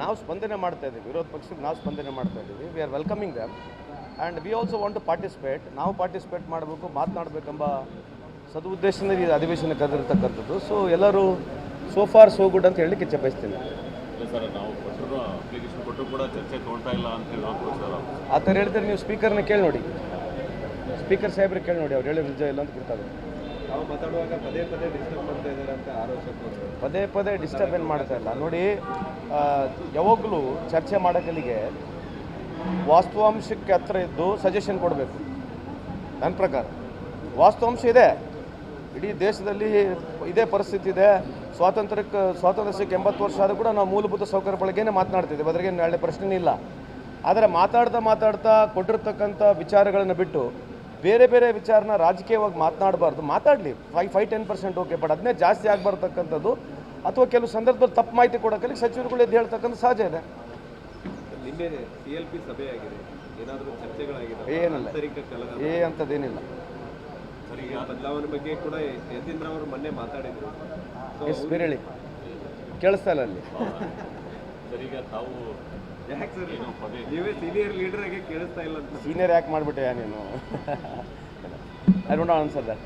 ನಾವು ಸ್ಪಂದನೆ ಮಾಡ್ತಾ ಇದ್ದೀವಿ, ವಿರೋಧ ಪಕ್ಷಕ್ಕೆ ನಾವು ಸ್ಪಂದನೆ ಮಾಡ್ತಾ ಇದ್ದೀವಿ. We are welcoming them and we also want to participate. ನಾವು ಪಾರ್ಟಿಸಿಪೇಟ್ ಮಾಡಬೇಕು, ಮಾತನಾಡಬೇಕೆಂಬ ಸದುದ್ದೇಶದಿಂದ ಈ ಅಧಿವೇಶನ ಕರೆದಿರ್ತಕ್ಕಂಥದ್ದು. ಸೊ ಎಲ್ಲರೂ ಸೋ ಫಾರ್ ಸೋ ಗುಡ್ ಅಂತ ಹೇಳಲಿಕ್ಕೆ ಇಚ್ಛೆ ಬಯಸ್ತೀನಿ. ಸರ್, ನಾವು ಅಪ್ಲಿಕೇಶನ್ ಕೊಟ್ಟರು ಕೂಡ ಚರ್ಚೆ ತೊಗೊಳ್ತಾ ಇಲ್ಲ ಅಂತ ಹೇಳಿ ಸರ್ ಆ ಥರ ಹೇಳ್ತಾರೆ. ನೀವು ಸ್ಪೀಕರ್ನ ಕೇಳಿ ನೋಡಿ, ಸ್ಪೀಕರ್ ಸಾಹೇಬ್ರಿಗೆ ಕೇಳಿ ನೋಡಿ, ಅವ್ರು ಹೇಳಿದ ನಿಜ ಇಲ್ಲ ಅಂತ ಗೊತ್ತಾಗುತ್ತೆ. ನಾವು ಮಾತಾಡುವಾಗ ಪದೇ ಪದೇ ಡಿಸ್ಟರ್ಬ್ ಮಾಡ್ತಾ ಇದ್ದಾರೆ ಅಂತ ಪದೇ ಪದೇ ಡಿಸ್ಟರ್ಬ್ ಏನು ಮಾಡ್ತಾ ಇಲ್ಲ ನೋಡಿ. ಯಾವಾಗಲೂ ಚರ್ಚೆ ಮಾಡೋಕ್ಕಲ್ಲಿಗೆ ವಾಸ್ತವಾಂಶಕ್ಕೆ ಹತ್ರ ಇದ್ದು ಸಜೆಷನ್ ಕೊಡಬೇಕು. ನನ್ನ ಪ್ರಕಾರ ವಾಸ್ತವಾಂಶ ಇದೆ, ಇಡೀ ದೇಶದಲ್ಲಿ ಇದೇ ಪರಿಸ್ಥಿತಿ ಇದೆ. ಸ್ವಾತಂತ್ರ್ಯ ಸಿಕ್ಕ 80 ವರ್ಷ ಆದರೂ ಕೂಡ ನಾವು ಮೂಲಭೂತ ಸೌಕರ್ಯ ಬಗ್ಗೆನೇ ಮಾತನಾಡ್ತಿದ್ದೇವೆ, ಅದ್ರಿಗೆ ಒಳ್ಳೆ ಪ್ರಶ್ನೆ ಇಲ್ಲ. ಆದರೆ ಮಾತಾಡ್ತಾ ಕೊಟ್ಟಿರ್ತಕ್ಕಂಥ ವಿಚಾರಗಳನ್ನು ಬಿಟ್ಟು ಬೇರೆ ಬೇರೆ ವಿಚಾರನ ರಾಜಕೀಯವಾಗಿ ಮಾತನಾಡಬಾರ್ದು. ಮಾತಾಡಲಿ 5-10% ಓಕೆ, ಬಟ್ ಅದನ್ನೇ ಜಾಸ್ತಿ ಆಗಬಾರ್ದಕ್ಕಂಥದ್ದು ಅಥವಾ ಕೆಲವು ಸಂದರ್ಭದಲ್ಲಿ ತಪ್ಪು ಮಾಹಿತಿ ಕೊಡೋಕ್ಕಲ್ಲಿ ಸಚಿವರುಗಳು ಎದ್ದು ಹೇಳ್ತಕ್ಕಂಥ ಸಹಜ ಇದೆ. ನಿನ್ನೆ CLP ಸಭೆ ಆಗಿದೆ, ಏನಾದರೂ ಚರ್ಚೆಗಳಾಗಿದೆ? ಏನಿಲ್ಲ, ಅಂಥದ್ದೇನಿಲ್ಲ. ಬದಲಾವಣೆ ಬಗ್ಗೆ ಕೂಡ ಯತೀಂದ್ರ ಅವರು ಮೊನ್ನೆ ಮಾತಾಡಿದ್ರು. ಎಸ್ ಬೇರೇಳಿ ಕೇಳಿಸ್ತಾ ಇಲ್ಲ ಅಲ್ಲಿ. ಸರಿಗ ತಾವು ಯಾಕೆ ಸರ್ ನೀವೇ ಸೀನಿಯರ್ ಲೀಡರ್ ಆಗಿ ಕೇಳಿಸ್ತಾ ಇಲ್ಲ ಅಂತ? ಸೀನಿಯರ್ ಯಾಕೆ ಮಾಡಿಬಿಟ್ಟೆ ನೀನು? I don't answer that.